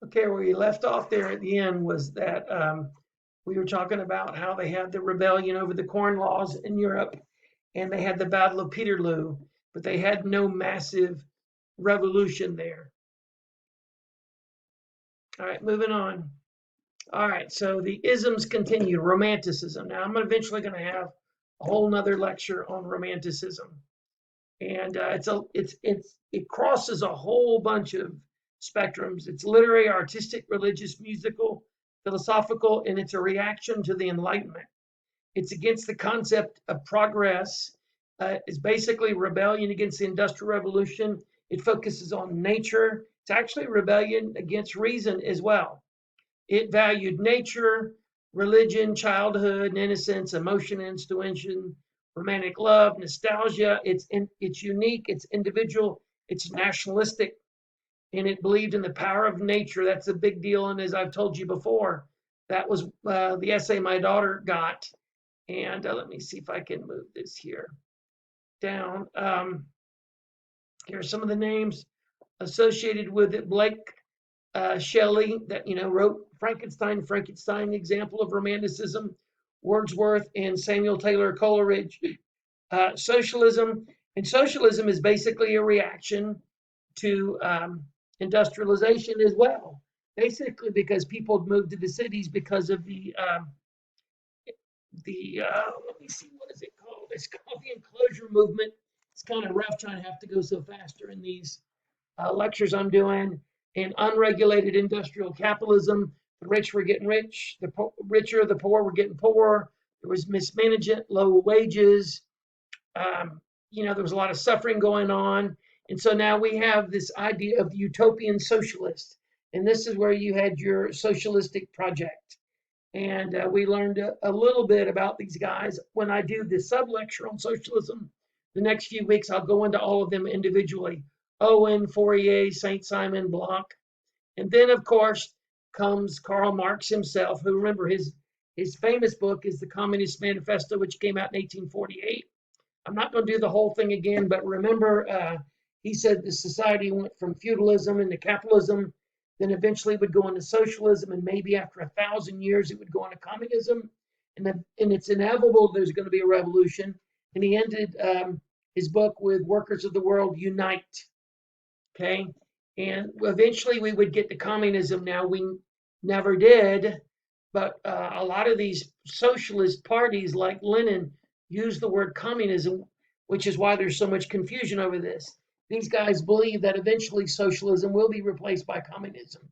Okay, where we left off there at the end was that we were talking about how they had the rebellion over the Corn Laws in Europe, and they had the Battle of Peterloo, but they had no massive revolution there. All right, moving on. All right, so the isms continue. Romanticism. Now I'm eventually going to have a whole nother lecture on Romanticism, and it crosses a whole bunch of spectrums. It's literary, artistic, religious, musical, philosophical, and it's a reaction to the Enlightenment. It's against the concept of progress. It's basically rebellion against the Industrial Revolution. It focuses on nature. It's actually rebellion against reason as well. It valued nature, religion, childhood, and innocence, emotion, intuition, romantic love, nostalgia. It's unique, it's individual, it's nationalistic, and it believed in the power of nature. That's a big deal. And as I've told you before, that was the essay my daughter got. And let me see if I can move this here down. Here are some of the names associated with it. Blake Shelley, that wrote Frankenstein, example of Romanticism. Wordsworth and Samuel Taylor Coleridge. Socialism, and socialism is basically a reaction to industrialization as well. Basically, because people had moved to the cities because of the let me see, what is it called? It's called the enclosure movement. It's kind of rough trying to have to go so faster in these lectures I'm doing. And unregulated industrial capitalism. The rich were getting rich, the richer, the poor were getting poor. There was mismanagement, low wages. There was a lot of suffering going on. And so now we have this idea of the utopian socialist. And this is where you had your socialistic project. And we learned a little bit about these guys. When I do the sub-lecture on socialism, the next few weeks, I'll go into all of them individually. Owen, Fourier, Saint-Simon, Bloch. And then, of course, comes Karl Marx himself, who, remember, his famous book is the Communist Manifesto, which came out in 1848. I'm not going to do the whole thing again, but remember, he said the society went from feudalism into capitalism, then eventually would go into socialism, and maybe after 1,000 years it would go into communism. And it's inevitable there's going to be a revolution. And he ended his book with Workers of the World Unite. Okay, and eventually we would get to communism. Now we never did, but a lot of these socialist parties like Lenin use the word communism, which is why there's so much confusion over this. These guys believe that eventually socialism will be replaced by communism,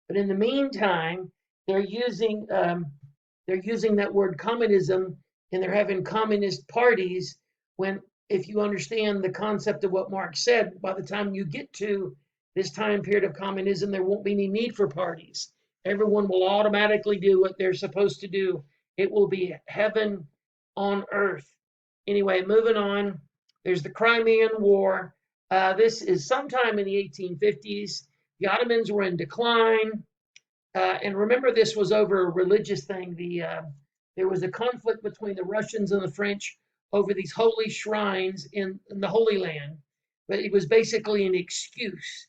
but in the meantime, they're using that word communism, and they're having communist parties. When, if you understand the concept of what Marx said, by the time you get to this time period of communism, there won't be any need for parties. Everyone will automatically do what they're supposed to do. It will be heaven on earth. Anyway, moving on. There's the Crimean War. This is sometime in the 1850s. The Ottomans were in decline. And remember, this was over a religious thing. There was a conflict between the Russians and the French over these holy shrines in the Holy Land. But it was basically an excuse.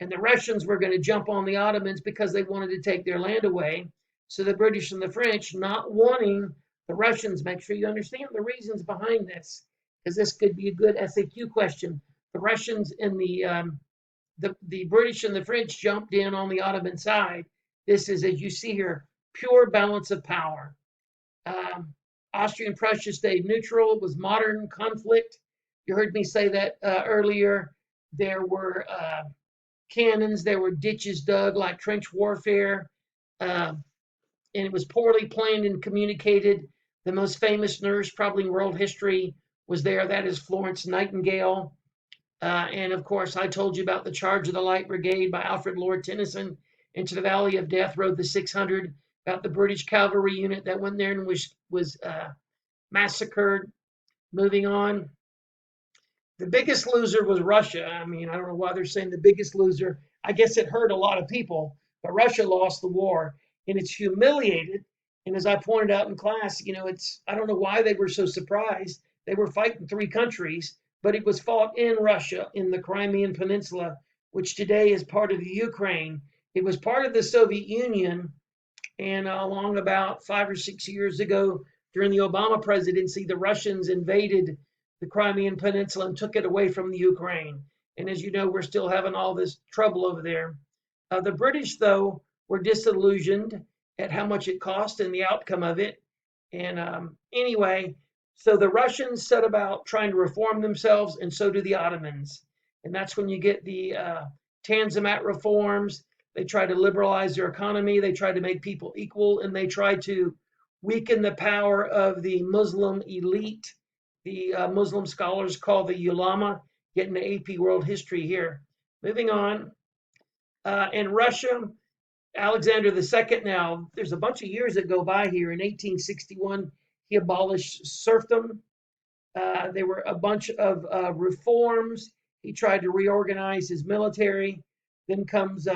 And the Russians were going to jump on the Ottomans because they wanted to take their land away. So the British and the French, not wanting the Russians, make sure you understand the reasons behind this, because this could be a good SAQ question. The Russians and the British and the French jumped in on the Ottoman side. This is, as you see here, pure balance of power. Austria and Prussia stayed neutral. It was modern conflict. You heard me say that earlier. There were cannons, there were ditches dug like trench warfare, and it was poorly planned and communicated. The most famous nurse probably in world history was there. That is Florence Nightingale. And of course, I told you about the Charge of the Light Brigade by Alfred Lord Tennyson. Into the Valley of Death rode the 600, about the British cavalry unit that went there and was massacred. Moving on. The biggest loser was Russia. I mean, I don't know why they're saying the biggest loser. I guess it hurt a lot of people, but Russia lost the war, and it's humiliated. And as I pointed out in class, I don't know why they were so surprised. They were fighting three countries, but it was fought in Russia, in the Crimean Peninsula, which today is part of the Ukraine. It was part of the Soviet Union, and along about 5 or 6 years ago, during the Obama presidency, the Russians invaded the Crimean Peninsula and took it away from the Ukraine. And as you know, we're still having all this trouble over there. The British, though, were disillusioned at how much it cost and the outcome of it. And anyway, so the Russians set about trying to reform themselves, and so do the Ottomans. And that's when you get the Tanzimat reforms. They try to liberalize their economy. They try to make people equal, and they try to weaken the power of the Muslim elite. The Muslim scholars call the ulama, getting the AP World History here. Moving on. In Russia, Alexander II, now, there's a bunch of years that go by here. In 1861, he abolished serfdom. There were a bunch of reforms. He tried to reorganize his military. Then comes,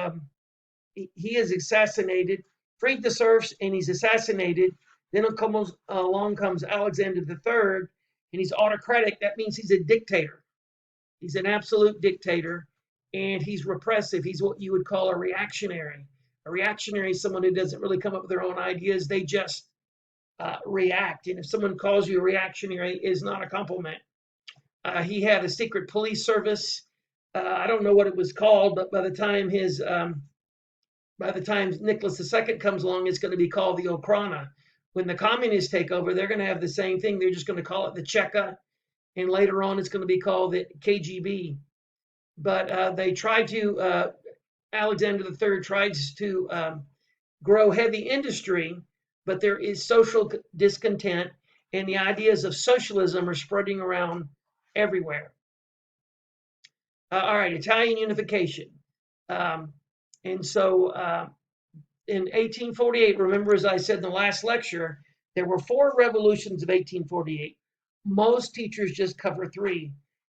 he is assassinated, freed the serfs, and he's assassinated. Then along comes Alexander III, and he's autocratic. That means he's a dictator. He's an absolute dictator, and he's repressive. He's what you would call a reactionary. A reactionary is someone who doesn't really come up with their own ideas. They just react. And if someone calls you a reactionary, it is not a compliment. He had a secret police service. I don't know what it was called, but by the time Nicholas II comes along, it's going to be called the Okhrana. When the communists take over, they're going to have the same thing. They're just going to call it the Cheka, and later on, it's going to be called the KGB. But they tried to. Alexander III tries to grow heavy industry, but there is social discontent, and the ideas of socialism are spreading around everywhere. All right, Italian unification. And so in 1848, remember, as I said in the last lecture, there were 4 revolutions of 1848. Most teachers just cover 3.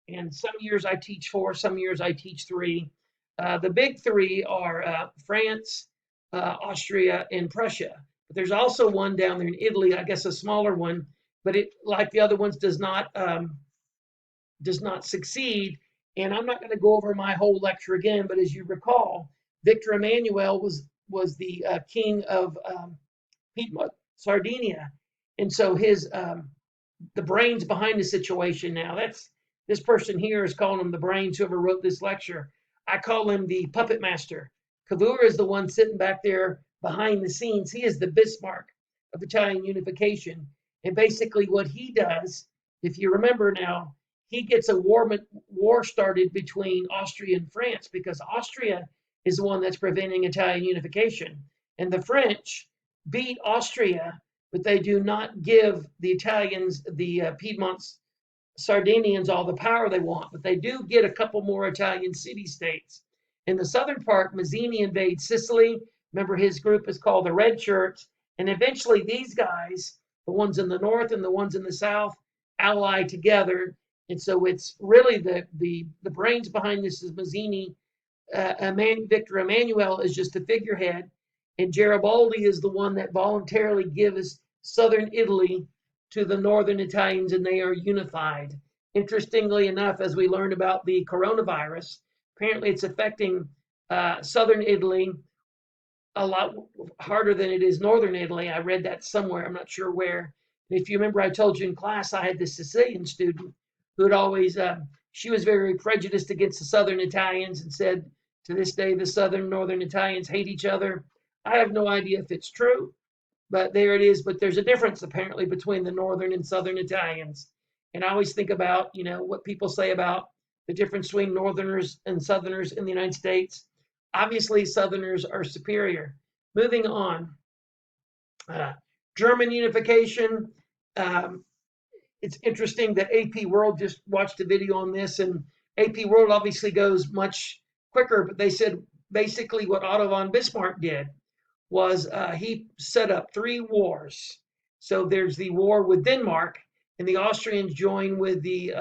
And some years I teach 4, some years I teach 3. The big 3 are France, Austria, and Prussia. But there's also one down there in Italy, I guess a smaller one, but it, like the other ones, does not succeed. And I'm not going to go over my whole lecture again, but as you recall, Victor Emmanuel was the king of Piedmont, Sardinia, and so his the brains behind the situation now. That's this person here is calling him the brains. Whoever wrote this lecture, I call him the puppet master. Cavour is the one sitting back there behind the scenes. He is the Bismarck of Italian unification, and basically what he does, if you remember now, he gets a war started between Austria and France because Austria is the one that's preventing Italian unification. And the French beat Austria, but they do not give the Italians, the Piedmont Sardinians, all the power they want. But they do get a couple more Italian city-states. In the southern part, Mazzini invades Sicily. Remember, his group is called the Red Shirts. And eventually these guys, the ones in the north and the ones in the south, ally together. And so it's really the brains behind this is Mazzini. Victor Emmanuel is just a figurehead, and Garibaldi is the one that voluntarily gives southern Italy to the northern Italians, and they are unified. Interestingly enough, as we learned about the coronavirus, apparently it's affecting southern Italy a lot harder than it is northern Italy. I read that somewhere. I'm not sure where. And if you remember, I told you in class I had this Sicilian student who had always, she was very prejudiced against the southern Italians and said, to this day, the southern and northern Italians hate each other. I have no idea if it's true, but there it is. But there's a difference apparently between the northern and southern Italians. And I always think about, what people say about the difference between northerners and southerners in the United States. Obviously, southerners are superior. Moving on. German unification. It's interesting that AP World just watched a video on this, and AP World obviously goes much quicker, but they said basically what Otto von Bismarck did was he set up 3 wars. So there's the war with Denmark, and the Austrians join with the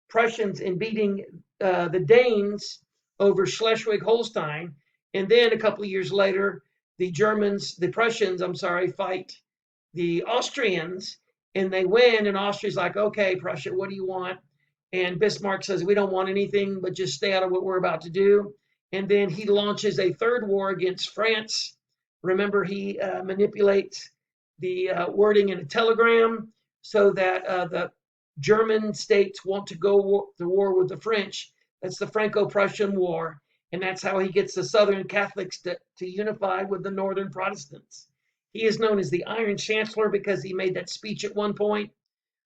Prussians in beating the Danes over Schleswig-Holstein. And then a couple of years later, the Prussians, fight the Austrians, and they win, and Austria's like, okay, Prussia, what do you want? And Bismarck says, we don't want anything, but just stay out of what we're about to do. And then he launches a third war against France. Remember, he manipulates the wording in a telegram so that the German states want to go to war with the French. That's the Franco-Prussian War. And that's how he gets the Southern Catholics to unify with the Northern Protestants. He is known as the Iron Chancellor because he made that speech at one point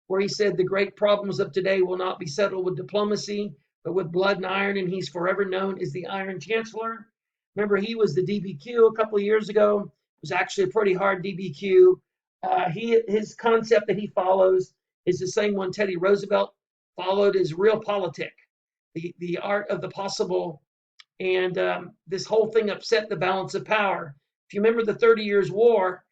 where he said the great problems of today will not be settled with diplomacy, but with blood and iron, and he's forever known as the Iron Chancellor. Remember, he was the DBQ a couple of years ago. It was actually a pretty hard DBQ. His concept that he follows is the same one Teddy Roosevelt followed, is realpolitik, the art of the possible. And this whole thing upset the balance of power. If you remember, the 30 Years' War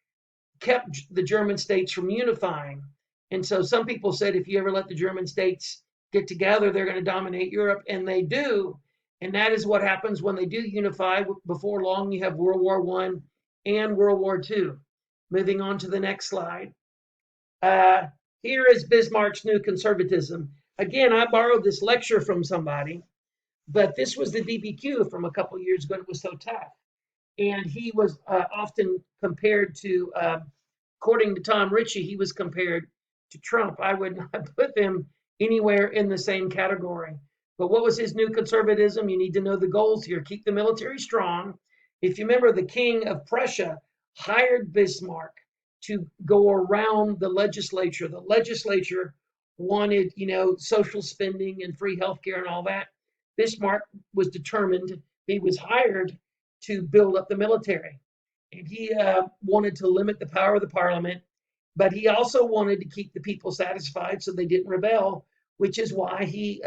kept the German states from unifying. And so some people said if you ever let the German states get together, they're going to dominate Europe, and they do. And that is what happens when they do unify. Before long, you have World War I and World War II. Moving on to the next slide. Here is Bismarck's new conservatism. Again, I borrowed this lecture from somebody, but this was the DBQ from a couple of years ago. It was so tough. And he was often compared to, according to Tom Ritchie, he was compared to Trump. I would not put them anywhere in the same category. But what was his new conservatism? You need to know the goals here. Keep the military strong. If you remember, the king of Prussia hired Bismarck to go around the legislature. The legislature wanted, social spending and free healthcare and all that. Bismarck was determined. He was hired to build up the military. And he wanted to limit the power of the parliament, but he also wanted to keep the people satisfied so they didn't rebel, which is why he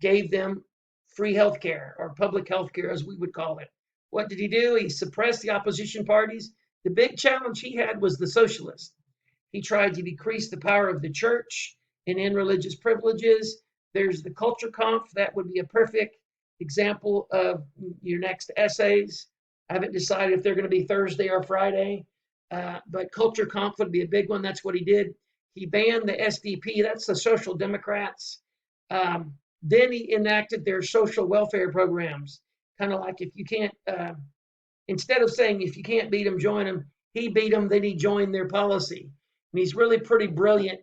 gave them free health care, or public health care, as we would call it. What did he do? He suppressed the opposition parties. The big challenge he had was the socialists. He tried to decrease the power of the church and end religious privileges. There's the culture conf. That would be a perfect example of your next essays. I haven't decided if they're going to be Thursday or Friday, but culture conf would be a big one. That's what he did. He banned the SDP. That's the Social Democrats. Then he enacted their social welfare programs, kind of like if you can't, instead of saying if you can't beat them, join them, he beat them, then he joined their policy. And he's really pretty brilliant.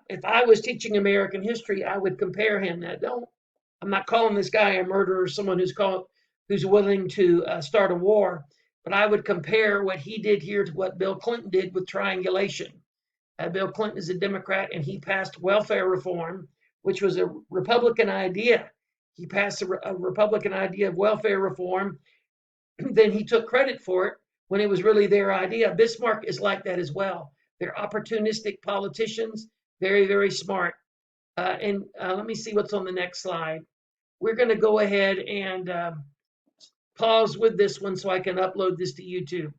If I was teaching American history, I would compare him. Now, I'm not calling this guy a murderer, someone who's willing to start a war, but I would compare what he did here to what Bill Clinton did with triangulation. Bill Clinton is a Democrat, and he passed welfare reform, which was a Republican idea. He passed a Republican idea of welfare reform. Then he took credit for it when it was really their idea. Bismarck is like that as well. They're opportunistic politicians, very, very smart. And let me see what's on the next slide. We're going to go ahead and pause with this one so I can upload this to YouTube.